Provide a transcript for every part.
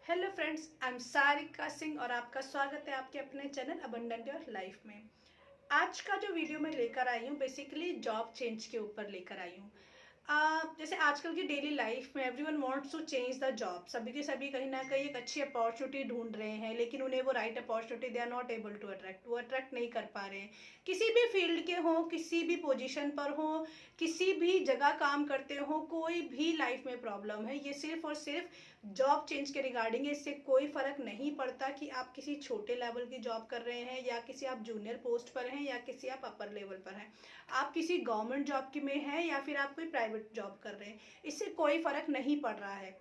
Hello friends, I am Sarika Singh और आपका स्वागत है आपके अपने चैनल अबंडेंट योर लाइफ में। आज का जो वीडियो मैं लेकर आई हूँ बेसिकली जॉब चेंज के ऊपर लेकर आई हूँ। जैसे आजकल की डेली लाइफ में everyone wants to change the job, सभी के सभी कहीं ना कहीं एक अच्छी अपॉर्चुनिटी ढूंढ रहे हैं, लेकिन उन्हें वो right opportunity they are not able to attract, वो अट्रैक्ट नहीं कर पा रहे हैं। किसी भी फील्ड के हों, किसी भी पोजीशन पर हो, किसी भी जगह काम करते हो, कोई भी लाइफ में प्रॉब्लम है, ये सिर्फ और सिर्फ जॉब चेंज के रिगार्डिंग है। इससे कोई फर्क नहीं पड़ता कि आप किसी छोटे लेवल की जॉब कर रहे हैं या किसी आप जूनियर पोस्ट पर हैं या किसी आप अपर लेवल पर हैं, आप किसी गवर्नमेंट जॉब की में हैं या फिर आप कोई प्राइवेट जॉब कर रहे हैं, इससे कोई फर्क नहीं पड़ रहा है।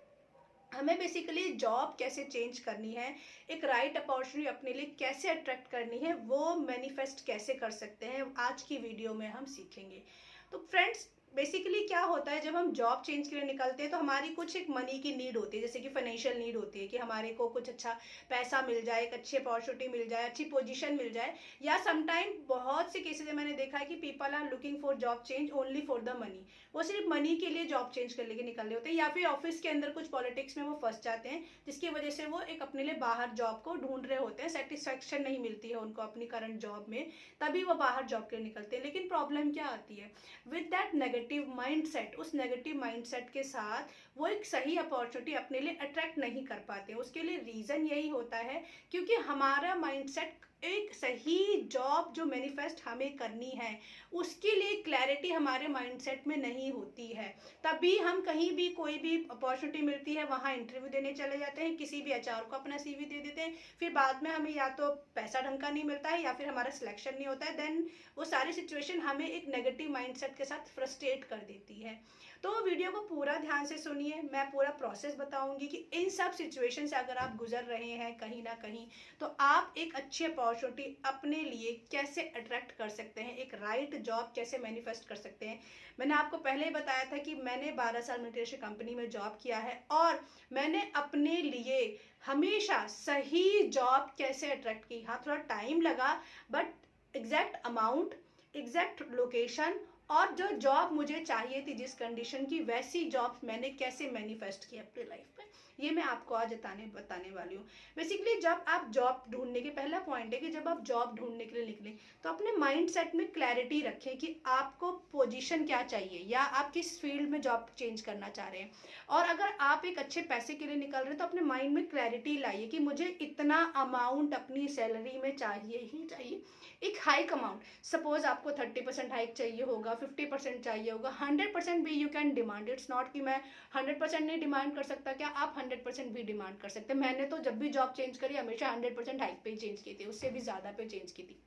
हमें बेसिकली जॉब कैसे चेंज करनी है, एक राइट अपॉर्चुनिटी अपने लिए कैसे अट्रैक्ट करनी है, वो मैनिफेस्ट कैसे कर सकते हैं, आज की वीडियो में हम सीखेंगे। तो फ्रेंड्स, बेसिकली क्या होता है, जब हम जॉब चेंज के लिए निकलते हैं तो हमारी कुछ एक मनी की नीड होती है, जैसे कि फाइनेंशियल नीड होती है कि हमारे को कुछ अच्छा पैसा मिल जाए, एक अच्छी अपॉर्चुनिटी मिल जाए, अच्छी पोजीशन मिल जाए। या समटाइम बहुत से केसेस में मैंने देखा है कि people are looking for job change only for the money, वो सिर्फ मनी के लिए जॉब चेंज करने के निकल रहे होते हैं, या फिर ऑफिस के अंदर कुछ पॉलिटिक्स में वो फंस जाते हैं जिसकी वजह से वो एक अपने लिए बाहर जॉब को ढूंढ रहे होते हैं, सेटिस्फेक्शन नहीं मिलती है उनको अपनी करंट जॉब में, तभी वो बाहर जॉब के लिए निकलते हैं। लेकिन प्रॉब्लम क्या आती है, विद दैट नेगेटिव माइंडसेट, उस नेगेटिव माइंडसेट के साथ वो एक सही अपॉर्चुनिटी अपने लिए अट्रैक्ट नहीं कर पाते। उसके लिए रीजन यही होता है क्योंकि हमारा माइंडसेट एक सही जॉब जो मैनिफेस्ट हमें करनी है उसके लिए क्लैरिटी हमारे माइंडसेट में नहीं होती है। तभी हम कहीं भी कोई भी अपॉर्चुनिटी मिलती है वहाँ इंटरव्यू देने चले जाते हैं, किसी भी एचआर को अपना सीवी दे देते हैं, फिर बाद में हमें या तो पैसा ढंग का नहीं मिलता है या फिर हमारा सिलेक्शन नहीं होता है। देन वो सारी सिचुएशन हमें एक नेगेटिव माइंडसेट के साथ फ्रस्ट्रेट कर देती है। तो वीडियो को पूरा ध्यान से सुनिए, मैं पूरा प्रोसेस बताऊंगी कि इन सब सिचुएशन से अगर आप गुजर रहे हैं कहीं ना कहीं, तो आप एक अच्छी अपॉर्चुनिटी अपने लिए कैसे अट्रैक्ट कर सकते हैं, एक राइट जॉब कैसे मैनिफेस्ट कर सकते हैं। मैंने आपको पहले ही बताया था कि मैंने 12 साल मल्टीनेशनल कंपनी में जॉब किया है और मैंने अपने लिए हमेशा सही जॉब कैसे अट्रैक्ट की। हाँ, थोड़ा टाइम लगा, but exact amount, exact location और जो जॉब मुझे चाहिए थी जिस कंडीशन की, वैसी जॉब मैंने कैसे मैनिफेस्ट की अपनी लाइफ में, ये मैं आपको आज बताने वाली हूँ। बेसिकली जब आप जॉब ढूंढने के, पहला पॉइंट है कि जब आप जॉब ढूंढने के लिए निकलें तो अपने माइंड सेट में क्लैरिटी रखें कि आपको पोजीशन क्या चाहिए या आप किस फील्ड में जॉब चेंज करना चाह रहे हैं। और अगर आप एक अच्छे पैसे के लिए निकल रहे हैं तो अपने माइंड में क्लैरिटी लाइए कि मुझे इतना अमाउंट अपनी सैलरी में चाहिए ही चाहिए, एक हाइक अमाउंट। सपोज आपको 30% हाइक चाहिए होगा, 50% चाहिए होगा, 100% भी you can demand. It's not कि मैं 100% नहीं डिमांड कर सकता, क्या आप 100% भी डिमांड कर सकते हैं। मैंने तो जब भी जॉब चेंज करी हमेशा 100% हाइक पे चेंज की थी, उससे भी ज़्यादा पे चेंज की थी।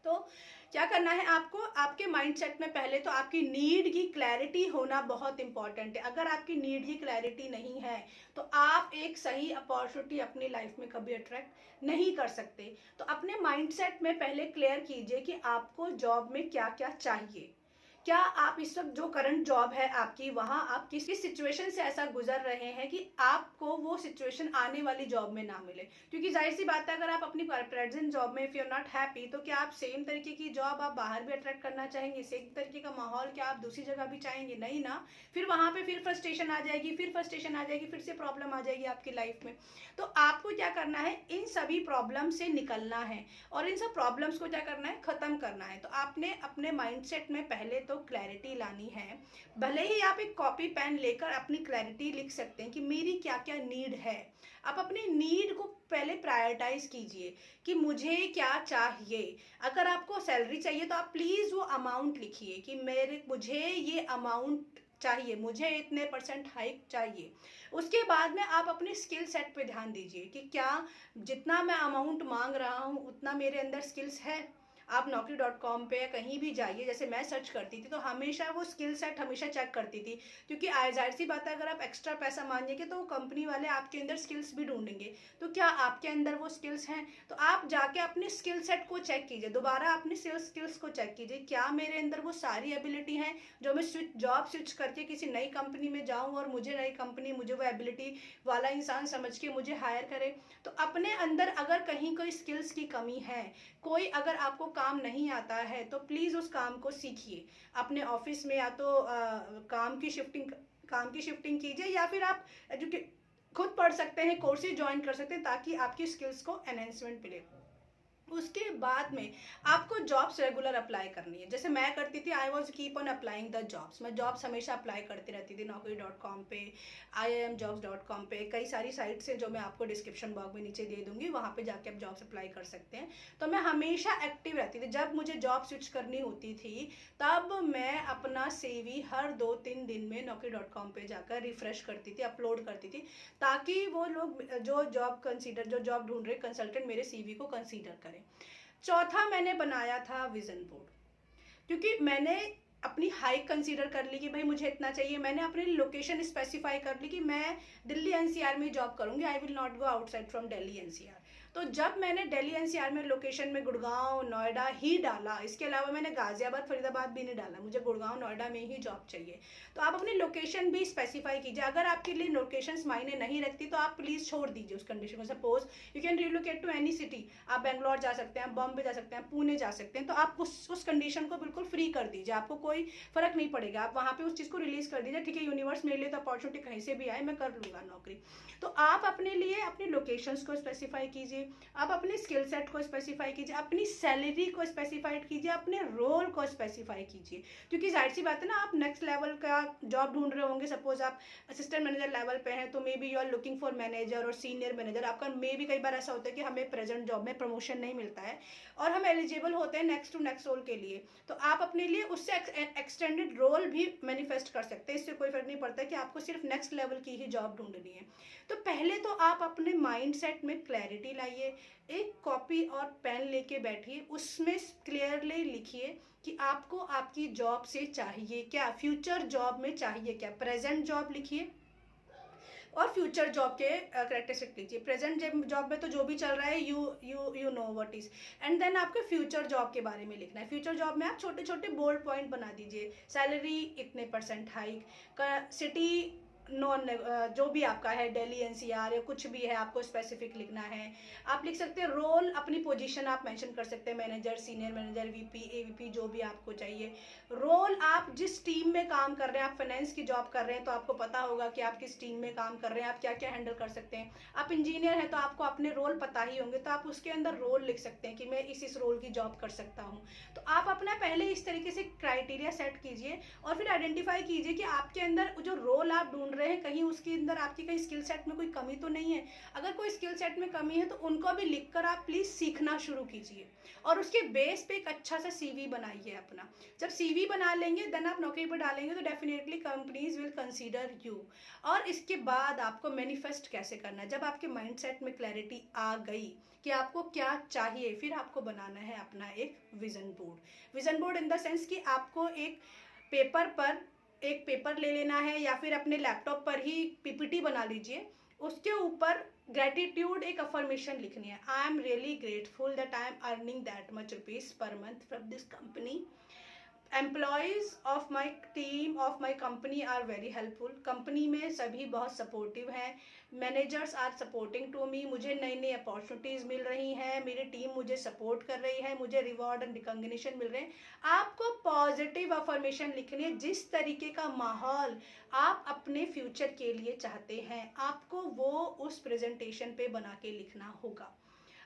तो क्या करना है आपको, आपके माइंडसेट में पहले तो आपकी नीड की क्लैरिटी होना बहुत इंपॉर्टेंट है। अगर आपकी नीड की क्लैरिटी नहीं है तो आप एक सही अपॉर्चुनिटी अपनी लाइफ में कभी अट्रैक्ट नहीं कर सकते। तो अपने माइंडसेट में पहले क्लियर कीजिए कि आपको जॉब में क्या क्या चाहिए। क्या आप इस वक्त जो करंट जॉब है आपकी, वहां आप किस किस सिचुएशन से ऐसा गुजर रहे हैं कि आपको वो सिचुएशन आने वाली जॉब में ना मिले। क्योंकि जाहिर सी बात है, अगर आप अपनी प्रेजेंट जॉब में if you are not happy, तो क्या आप सेम तरीके की जॉब आप बाहर भी अट्रैक्ट करना चाहेंगे, सेम तरीके का माहौल क्या आप दूसरी जगह भी चाहेंगे? नहीं ना। फिर वहां पे फिर फ्रस्ट्रेशन आ जाएगी, फिर फ्रस्ट्रेशन आ जाएगी, फिर से प्रॉब्लम आ जाएगी आपकी लाइफ में। तो आपको क्या करना है, इन सभी प्रॉब्लम से निकलना है और इन सब प्रॉब्लम्स को क्या करना है, खत्म करना है। तो आपने अपने माइंडसेट में पहले तो क्लैरिटी लानी है। भले ही आप एक कॉपी पेन लेकर अपनी क्लैरिटी लिख सकते हैं कि मेरी क्या क्या नीड है। आप अपनी नीड को पहले प्रायोरिटाइज कीजिए कि मुझे क्या चाहिए। अगर आपको सैलरी चाहिए तो आप प्लीज वो अमाउंट लिखिए कि मुझे ये अमाउंट चाहिए, मुझे इतने परसेंट हाइक चाहिए। उसके बाद में आप अपने स्किल सेट पे ध्यान दीजिए कि क्या जितना मैं अमाउंट मांग रहा हूँ उतना मेरे अंदर स्किल्स है। आप naukri.com पे या कहीं भी जाइए, जैसे मैं सर्च करती थी तो हमेशा वो स्किल सेट हमेशा चेक करती थी, क्योंकि जाहिर सी बात है अगर आप एक्स्ट्रा पैसा मांगेंगे तो कंपनी वाले आपके अंदर स्किल्स भी ढूंढेंगे। तो क्या आपके अंदर वो स्किल्स हैं? तो आप जाके अपने स्किल सेट को चेक कीजिए, दोबारा अपने स्किल्स को चेक कीजिए, क्या मेरे अंदर वो सारी एबिलिटी हैं जो मैं जॉब स्विच करके किसी नई कंपनी में जाऊँ और मुझे नई कंपनी मुझे वो एबिलिटी वाला इंसान समझ के मुझे हायर करे। तो अपने अंदर अगर कहीं कोई स्किल्स की कमी है, कोई अगर आपको काम नहीं आता है, तो प्लीज़ उस काम को सीखिए। अपने ऑफिस में या तो काम की शिफ्टिंग कीजिए या फिर आप खुद पढ़ सकते हैं, कोर्सेज ज्वाइन कर सकते हैं ताकि आपकी स्किल्स को एनहेंसमेंट मिले। उसके बाद में आपको जॉब्स रेगुलर अप्लाई करनी है। जैसे मैं करती थी, I was keep on applying the jobs. मैं जॉब्स हमेशा अप्लाई करती रहती थी, naukri.com पे, IIMjobs.com पे, कई सारी साइट्स हैं जो मैं आपको डिस्क्रिप्शन बॉक्स में नीचे दे दूंगी, वहाँ पे जाके आप जॉब्स अप्लाई कर सकते हैं। तो मैं हमेशा एक्टिव रहती थी। जब मुझे जॉब स्विच करनी होती थी तब मैं अपना CV हर 2-3 दिन में naukri.com पे जाकर रिफ्रेश करती थी, अपलोड करती थी, ताकि वो लोग जो जॉब ढूंढ रहे कंसल्टेंट मेरे CV को कंसीडर करें। चौथा मैंने बनाया था विजन बोर्ड, क्योंकि मैंने अपनी हाइट कंसीडर कर ली कि भाई मुझे इतना चाहिए। मैंने अपनी लोकेशन स्पेसिफाई कर ली कि मैं दिल्ली NCR में जॉब करूंगी, I will not go outside from Delhi NCR। तो जब मैंने दिल्ली NCR में लोकेशन में गुड़गांव नोएडा ही डाला, इसके अलावा मैंने गाजियाबाद फरीदाबाद भी नहीं डाला, मुझे गुड़गांव नोएडा में ही जॉब चाहिए। तो आप अपनी लोकेशन भी स्पेसिफाई कीजिए। अगर आपके लिए लोकेशंस मायने नहीं रखती तो आप प्लीज़ छोड़ दीजिए उस कंडीशन को। Suppose you can relocate to any city, आप बेंगलोर जा सकते हैं, बॉम्बे जा सकते हैं, पुणे जा सकते हैं, तो आप उस कंडीशन को बिल्कुल फ्री कर दीजिए, आपको कोई फर्क नहीं पड़ेगा। आप वहाँ पे उस चीज़ को रिलीज कर दीजिए, ठीक है यूनिवर्स मेरे लिए तो अपॉर्चुनिटी कहीं से भी आए मैं कर लूँगा नौकरी। तो आप अपने लिए अपनी लोकेशंस को स्पेसिफाई कीजिए, आप अपने स्किल सेट को स्पेसिफाई कीजिए, अपनी सैलरी को स्पेसिफाइड कीजिए, अपने रोल को स्पेसिफाई कीजिए। क्योंकि जाहिर सी बात है ना, आप नेक्स्ट लेवल का जॉब ढूंढ रहे होंगे। सपोज आप असिस्टेंट मैनेजर लेवल पे हैं तो maybe you are looking for manager और सीनियर मैनेजर। आपका मे बी कई बार ऐसा होता है कि हमें प्रेजेंट जॉब में प्रमोशन नहीं मिलता है और हम एलिजिबल होते हैं नेक्स्ट टू नेक्स्ट रोल के लिए, तो आप अपने लिए उससे एक्सटेंडेड रोल भी मैनिफेस्ट कर सकते हैं। इससे कोई फर्क नहीं पड़ता कि आपको सिर्फ नेक्स्ट लेवल की ही जॉब ढूंढनी है। तो पहले तो आप अपने माइंड सेट में क्लैरिटी लाइए, एक कॉपी और पेन लेके बैठिए, उसमें क्लियरली लिखिए कि आपको आपकी जॉब से चाहिए क्या, फ्यूचर जॉब में चाहिए क्या। प्रेजेंट जॉब लिखिए और फ्यूचर जॉब के करेक्टरिस्टिक लीजिए। प्रेजेंट जॉब में तो जो भी चल रहा है you know what is, and then आपके फ्यूचर जॉब के बारे में लिखना है। फ्यूचर जॉब में आप छोटे छोटे बोल्ड पॉइंट बना दीजिए, सैलरी इतने % हाइक, सिटी नॉन जो भी आपका है दिल्ली NCR या कुछ भी है आपको स्पेसिफिक लिखना है। आप लिख सकते हैं रोल, अपनी पोजीशन आप मेंशन कर सकते हैं, manager, senior manager, VP, AVP, जो भी आपको चाहिए। रोल, आप जिस टीम में काम कर रहे हैं, आप फाइनेंस की जॉब कर रहे हैं तो आपको पता होगा कि आप किस टीम में काम कर रहे हैं, आप क्या क्या हैंडल कर सकते हैं। आप इंजीनियर हैं तो आपको अपने रोल पता ही होंगे, तो आप उसके अंदर रोल लिख सकते हैं कि मैं इस रोल की जॉब कर सकता हूँ। तो आप अपना पहले इस तरीके से क्राइटेरिया सेट कीजिए और फिर आइडेंटिफाई कीजिए कि आपके अंदर जो रोल आप ढूंढ रहे हैं कहीं उसके अंदर आपकी कहीं स्किल सेट में कोई कमी तो नहीं है। अगर कोई स्किल सेट में कमी है तो उनको भी लिखकर आप प्लीज सीखना शुरू कीजिए और उसके बेस पे एक अच्छा सा CV बनाइए अपना। जब CV बना लेंगे देन आप नौकरी पर डालेंगे तो definitely companies will consider you. और इसके बाद आपको मैनिफेस्ट कैसे करना है, जब आपके माइंडसेट में क्लैरिटी आ गई कि आपको क्या चाहिए, फिर आपको बनाना है अपना एक vision board. Vision board in the sense कि आपको एक पेपर ले लेना है या फिर अपने लैपटॉप पर ही PPT बना लीजिए, उसके ऊपर ग्रेटिट्यूड एक अफर्मेशन लिखनी है। I am really grateful that I am earning that much rupees per month from this company. Employees of my team of my company are very helpful. Company में सभी बहुत सपोर्टिव हैं। Managers are supporting to me. मुझे नई नई opportunities मिल रही हैं, मेरी टीम मुझे सपोर्ट कर रही है, मुझे रिवॉर्ड एंड रिकॉग्निशन मिल रहे हैं। आपको पॉजिटिव अफर्मेशन लिखनी है। जिस तरीके का माहौल आप अपने फ्यूचर के लिए चाहते हैं आपको वो उस प्रेजेंटेशन पे बना के लिखना होगा।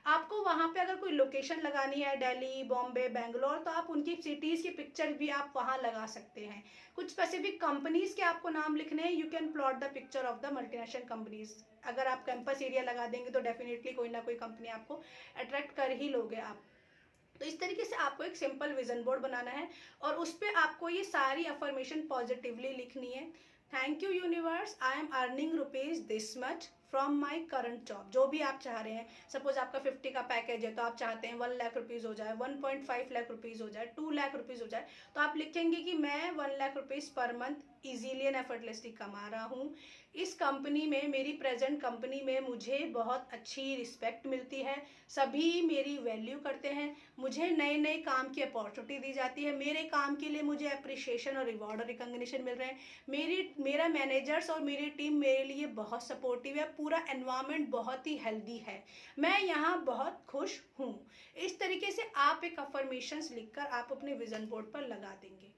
आपको वहाँ पे अगर कोई लोकेशन लगानी है, दिल्ली, बॉम्बे, बेंगलोर, तो आप उनकी सिटीज़ की पिक्चर भी आप वहाँ लगा सकते हैं। कुछ स्पेसिफिक कंपनीज के आपको नाम लिखने हैं, you can plot the picture of the multinational companies. अगर आप कैंपस एरिया लगा देंगे तो डेफिनेटली कोई ना कोई कंपनी आपको अट्रैक्ट कर ही लोगे आप। तो इस तरीके से आपको एक सिंपल विजन बोर्ड बनाना है और उस पर आपको ये सारी अफर्मेशन पॉजिटिवली लिखनी है। Thank you universe, I am earning rupees this much from my current job. जो भी आप चाह रहे हैं, सपोज आपका 50 का पैकेज है तो आप चाहते हैं 1 लाख रुपीज़ हो जाए, 1.5 लाख रुपीज़ हो जाए, 2 लाख रुपीज़ हो जाए, तो आप लिखेंगे कि मैं 1 lakh rupees per month easily and effortlessly कमा रहा हूँ। इस कंपनी में, मेरी प्रेजेंट कंपनी में मुझे बहुत अच्छी रिस्पेक्ट मिलती है, सभी मेरी वैल्यू करते हैं, मुझे नए नए काम की अपॉर्चुनिटी दी जाती है, मेरे काम के लिए मुझे अप्रिशिएशन और रिवॉर्ड और रिकॉग्निशन मिल रहे हैं, मेरा मैनेजर्स और मेरी टीम मेरे लिए बहुत सपोर्टिव है, पूरा एनवायरनमेंट बहुत ही हेल्दी है, मैं यहाँ बहुत खुश हूँ। इस तरीके से आप एक अफर्मेशंस लिखकर आप अपने विजन बोर्ड पर लगा देंगे।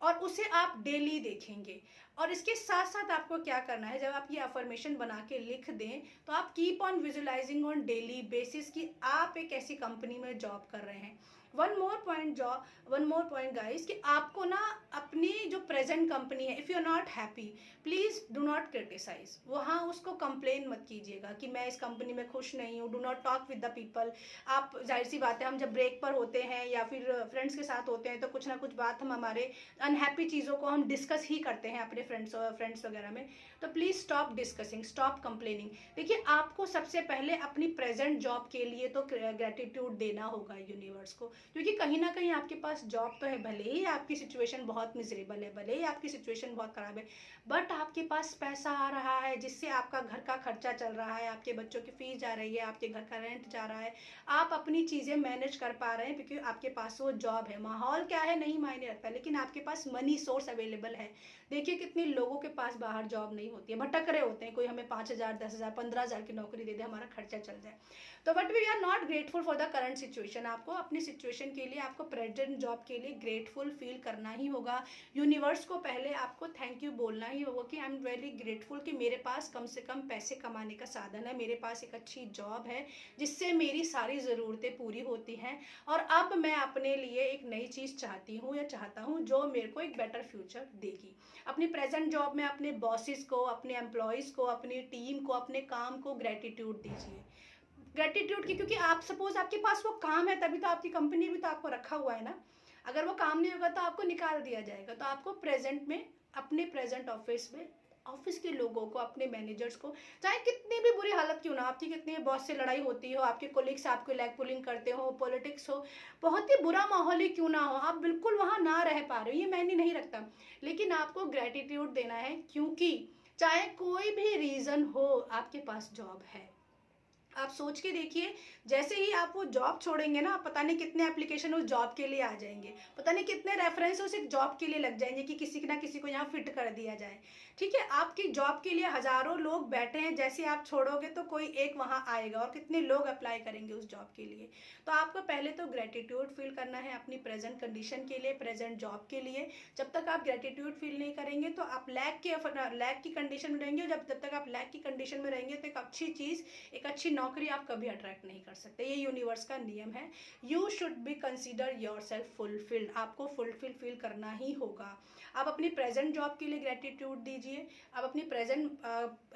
और उसे आप डेली देखेंगे। और इसके साथ साथ आपको क्या करना है, जब आप ये अफर्मेशन बना के लिख दें तो आप keep on visualising on daily basis कि आप एक ऐसी कंपनी में जॉब कर रहे हैं। वन मोर पॉइंट गाइस, कि आपको ना अपनी जो प्रेजेंट कंपनी है, if you are not happy, please do not criticise. वहाँ उसको कंप्लेन मत कीजिएगा कि मैं इस कंपनी में खुश नहीं हूँ। Do not talk with the people. आप, जाहिर सी बात है, हम जब ब्रेक पर होते हैं या फिर फ्रेंड्स के साथ होते हैं तो कुछ ना कुछ बात हम हमारे अनहैप्पी चीज़ों को हम डिस्कस ही करते हैं अपने फ्रेंड्स वगैरह में। तो please stop discussing, stop complaining. देखिए, आपको सबसे पहले अपनी प्रेजेंट जॉब के लिए तो ग्रेटिट्यूड देना होगा यूनिवर्स को, क्योंकि कहीं ना कहीं आपके पास जॉब तो है, भले ही आपकी सिचुएशन बहुत मिजरेबल है, भले ही आपकी सिचुएशन बहुत ख़राब है, बट आपके पास पैसा आ रहा है जिससे आपका घर का खर्चा चल रहा है, आपके बच्चों की फीस जा रही है, आपके घर का रेंट जा रहा है, आप अपनी चीज़ें मैनेज कर पा रहे हैं क्योंकि आपके पास वो जॉब है। माहौल क्या है नहीं मायने रखता, लेकिन आपके पास मनी सोर्स अवेलेबल है। देखिए, कितने लोगों के पास बाहर जॉब नहीं होती है, भटक रहे होते हैं, कोई हमें 5,000, 10,000, 15,000 की नौकरी दे दे, हमारा खर्चा चल जाए। तो but we are not grateful for the current situation. आपको अपनी सिचुएशन के लिए, आपको प्रेजेंट जॉब के लिए ग्रेटफुल फील करना ही होगा। यूनिवर्स को पहले आपको थैंक यू बोलना ही होगा कि आई एम वेरी ग्रेटफुल कि मेरे पास कम से कम पैसे कमाने का साधन है, मेरे पास एक अच्छी जॉब है जिससे मेरी सारी ज़रूरतें पूरी होती हैं, और अब मैं अपने लिए एक नई चीज़ चाहती हूँ या चाहता हूँ जो मेरे को एक बेटर फ्यूचर देगी। अपनी प्रेजेंट जॉब में अपने बॉसेस को, अपने एम्प्लॉयज़ को, अपनी टीम को, अपने काम को ग्रेटिट्यूड दीजिए। ग्रेटिट्यूड की, क्योंकि आप सपोज आपके पास वो काम है तभी तो आपकी कंपनी भी तो आपको रखा हुआ है ना। अगर वो काम नहीं होगा तो आपको निकाल दिया जाएगा। तो आपको प्रेजेंट में, अपने प्रेजेंट ऑफिस में, ऑफिस के लोगों को, अपने मैनेजर्स को, चाहे कितनी भी बुरी हालत क्यों ना, आपकी कितनी बॉस से लड़ाई होती हो, आपके कोलिग्स आपको लेग पुलिंग करते हो, पॉलिटिक्स हो, बहुत ही बुरा माहौल ही क्यों ना हो, आप बिल्कुल वहाँ ना रह पा रहे हो, ये मैंने नहीं रखता, लेकिन आपको ग्रेटिट्यूड देना है, क्योंकि चाहे कोई भी रीज़न हो आपके पास जॉब है। आप सोच के देखिए, जैसे ही आप वो जॉब छोड़ेंगे ना, पता नहीं कितने एप्लीकेशन उस जॉब के लिए आ जाएंगे, पता नहीं कितने रेफरेंस उस एक जॉब के लिए लग जाएंगे कि किसी ना किसी को यहाँ फिट कर दिया जाए। ठीक है, आपकी जॉब के लिए हजारों लोग बैठे हैं, जैसे आप छोड़ोगे तो कोई एक वहाँ आएगा, और कितने लोग अप्लाई करेंगे उस जॉब के लिए। तो आपको पहले तो ग्रेटिट्यूड फील करना है अपनी प्रेजेंट कंडीशन के लिए, प्रेजेंट जॉब के लिए। जब तक आप ग्रेटिट्यूड फील नहीं करेंगे तो आप लैक की कंडीशन में रहेंगे, जब तक आप लैक की कंडीशन में रहेंगे तो एक अच्छी चीज़, एक अच्छी नौकरी आप कभी अट्रैक्ट नहीं कर सकते। ये यूनिवर्स का नियम है। You should be consider your self fulfilled. आपको फुलफिल फील करना ही होगा। आप अपनी प्रेजेंट जॉब के लिए ग्रेटिट्यूड दीजिए, आप अपनी प्रेजेंट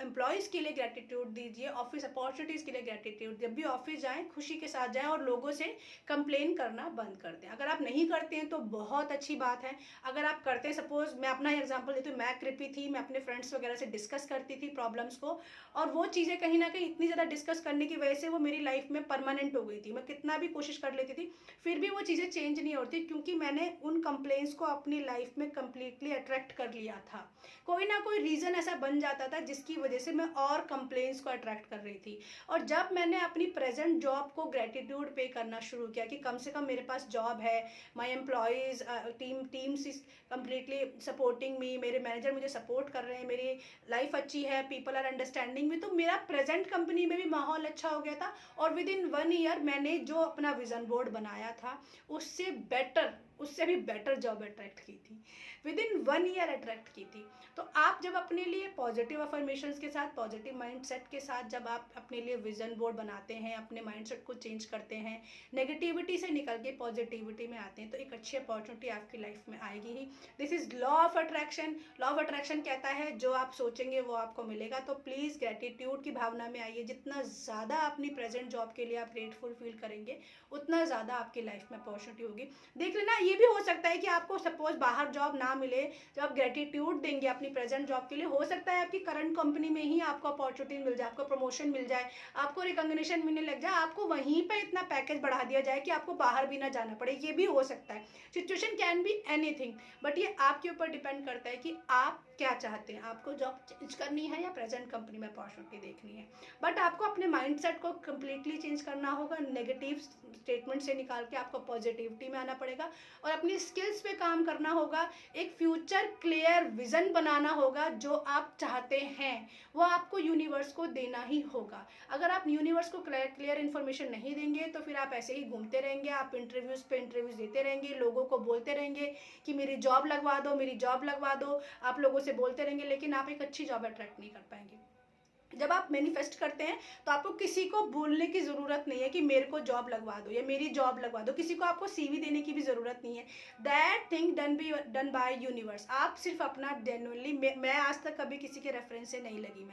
एम्प्लॉयज़ के लिए ग्रेटिट्यूड दीजिए, ऑफिस अपॉर्चुनिटीज़ के लिए ग्रेटिट्यूड। जब भी ऑफिस जाएं खुशी के साथ जाएं और लोगों से कंप्लेन करना बंद कर दें। अगर आप नहीं करते हैं तो बहुत अच्छी बात है। अगर आप करते हैं, सपोज मैं अपना एग्जांपल देती हूँ, मैं कृपी थी, मैं अपने फ्रेंड्स वगैरह से डिस्कस करती थी प्रॉब्लम्स को, और वो चीज़ें कहीं ना कहीं इतनी ज़्यादा डिस्कस करने की वजह से वो मेरी लाइफ में परमानेंट हो गई थी। मैं कितना भी कोशिश कर लेती थी फिर भी वो चीज़ें चेंज नहीं होती, क्योंकि मैंने उन कंप्लेंट्स को अपनी लाइफ में कम्प्लीटली अट्रैक्ट कर लिया था। कोई ना कोई रीज़न ऐसा बन जाता था जिसकी वजह से मैं और कंप्लेंट्स को अट्रैक्ट कर रही थी। और जब मैंने अपनी प्रेजेंट जॉब को ग्रेटिट्यूड पे करना शुरू किया कि कम से कम मेरे पास जॉब है, my employees teams is completely supporting me, मेरे मैनेजर मुझे सपोर्ट कर रहे हैं, मेरी लाइफ अच्छी है, पीपल आर अंडरस्टैंडिंग मी, तो मेरा प्रेजेंट कंपनी में भी माहौल अच्छा हो गया था। और विद इन 1 ईयर मैंने जो अपना विजन बोर्ड बनाया था उससे भी बेटर जॉब अट्रैक्ट की थी, विद इन 1 ईयर अट्रैक्ट की थी। तो आप जब अपने लिए पॉजिटिव अफर्मेशंस के साथ, पॉजिटिव माइंडसेट के साथ जब आप अपने लिए विजन बोर्ड बनाते हैं, अपने माइंडसेट को चेंज करते हैं, नेगेटिविटी से निकल के पॉजिटिविटी में आते हैं, तो एक अच्छी अपॉर्चुनिटी आपकी लाइफ में आएगी ही। This is law of attraction. Law of attraction कहता है जो आप सोचेंगे वो आपको मिलेगा। तो प्लीज़ ग्रेटिट्यूड की भावना में आइए। जितना ज़्यादा अपनी प्रेजेंट जॉब के लिए आप ग्रेटफुल फील करेंगे, उतना ज़्यादा आपकी लाइफ में अपॉर्चुनिटी होगी। देख लेना, ये भी हो सकता है कि आपको सपोज बाहर जॉब ना मिले, जब आप ग्रेटिट्यूड देंगे अपनी प्रेजेंट जॉब के लिए, हो सकता है आपकी करंट कंपनी में ही आपको अपॉर्चुनिटी मिल जाए, आपको प्रमोशन मिल जाए, आपको रिकॉग्निशन मिलने लग जाए, आपको वहीं पे इतना पैकेज बढ़ा दिया जाए कि आपको बाहर भी ना जाना पड़े। ये भी हो सकता है। Situation can be anything, but ये आपके ऊपर डिपेंड करता है कि आप क्या चाहते हैं, आपको जॉब चेंज करनी है या प्रेजेंट कंपनी में अपॉर्चुनिटी देखनी है। बट आपको अपने माइंडसेट को कम्प्लीटली चेंज करना होगा, नेगेटिव स्टेटमेंट से निकाल के आपको पॉजिटिविटी में आना पड़ेगा और अपनी स्किल्स पे काम करना होगा। एक फ्यूचर क्लियर विजन बनाना होगा, जो आप चाहते हैं वो आपको यूनिवर्स को देना ही होगा। अगर आप यूनिवर्स को क्लियर इन्फॉर्मेशन नहीं देंगे तो फिर आप ऐसे ही घूमते रहेंगे, आप इंटरव्यूज पे इंटरव्यूज देते रहेंगे, लोगों को बोलते रहेंगे कि मेरी जॉब लगवा दो, मेरी जॉब लगवा दो, आप लोगों से बोलते रहेंगे, लेकिन आप एक अच्छी जॉब अट्रैक्ट नहीं कर पाएंगे। जब आप मैनिफेस्ट करते हैं तो आपको किसी को बोलने की ज़रूरत नहीं है कि मेरे को जॉब लगवा दो या मेरी जॉब लगवा दो, किसी को आपको सीवी देने की भी ज़रूरत नहीं है। That thing done by universe. आप सिर्फ अपना जेन्युइनली, मैं आज तक कभी किसी के रेफरेंस से नहीं लगी,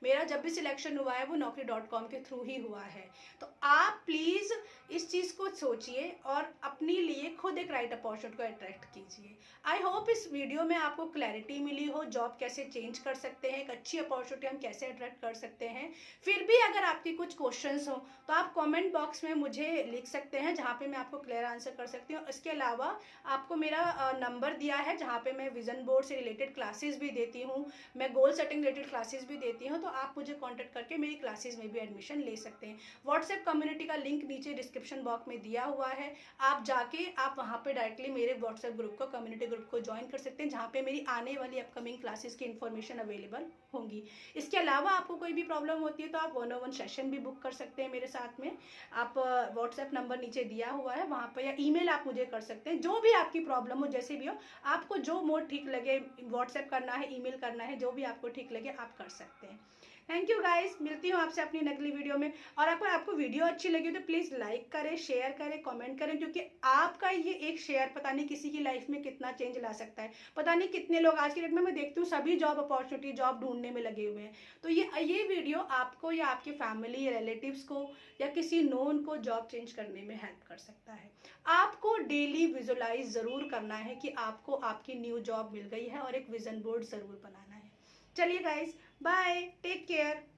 मेरा जब भी सिलेक्शन हुआ है वो naukri.com के थ्रू ही हुआ है। तो आप प्लीज़ इस चीज़ को सोचिए और अपने लिए खुद एक राइट अपॉर्चुनिटी को अट्रैक्ट कीजिए। आई होप इस वीडियो में आपको क्लैरिटी मिली हो, जॉब कैसे चेंज कर सकते हैं, एक अच्छी अपॉर्चुनिटी हम कैसे अट्रैक्ट कर सकते हैं। फिर भी अगर आपके कुछ क्वेश्चंस हो तो आप कमेंट बॉक्स में मुझे लिख सकते हैं, जहाँ पे मैं आपको क्लियर आंसर कर सकती हूँ। इसके अलावा आपको मेरा नंबर दिया है, जहाँ पे मैं विजन बोर्ड से रिलेटेड क्लासेस भी देती हूँ, मैं गोल सेटिंग रिलेटेड क्लासेस भी देती हूँ, तो आप मुझे कॉन्टैक्ट करके मेरी क्लासेस में भी एडमिशन ले सकते हैं। व्हाट्सएप कम्युनिटी का लिंक नीचे डिस्क्रिप्शन बॉक्स में दिया हुआ है, आप जाके आप वहाँ पे डायरेक्टली मेरे व्हाट्सएप ग्रुप को, कम्युनिटी ग्रुप को ज्वाइन कर सकते हैं, जहाँ पे मेरी आने वाली अपकमिंग क्लासेस की इन्फॉर्मेशन अवेलेबल होंगी। इसके अलावा आपको कोई भी प्रॉब्लम होती है तो आप 1-on-1 सेशन भी बुक कर सकते हैं मेरे साथ में। आप व्हाट्सएप नंबर नीचे दिया हुआ है वहाँ पर, या ईमेल आप मुझे कर सकते हैं। जो भी आपकी प्रॉब्लम हो, जैसे भी हो, आपको जो मोड ठीक लगे, व्हाट्सएप करना है, ईमेल करना है, जो भी आपको ठीक लगे आप कर सकते हैं। थैंक यू गाइस, मिलती हूँ आपसे अपनी अगली वीडियो में। और आपको वीडियो अच्छी लगी तो प्लीज़ लाइक करें, शेयर करें, कमेंट करें, क्योंकि आपका ये एक शेयर पता नहीं किसी की लाइफ में कितना चेंज ला सकता है। पता नहीं कितने लोग आज के डेट में मैं देखती हूँ सभी जॉब अपॉर्चुनिटी, जॉब ढूंढने में लगे हुए हैं। तो ये वीडियो आपको या आपके फैमिली या रिलेटिव्स को या किसी नोन को जॉब चेंज करने में हेल्प कर सकता है। आपको डेली विजुलाइज ज़रूर करना है कि आपको आपकी न्यू जॉब मिल गई है और एक विजन बोर्ड ज़रूर बनाना है। चलिए गाइज, बाय, टेक केयर।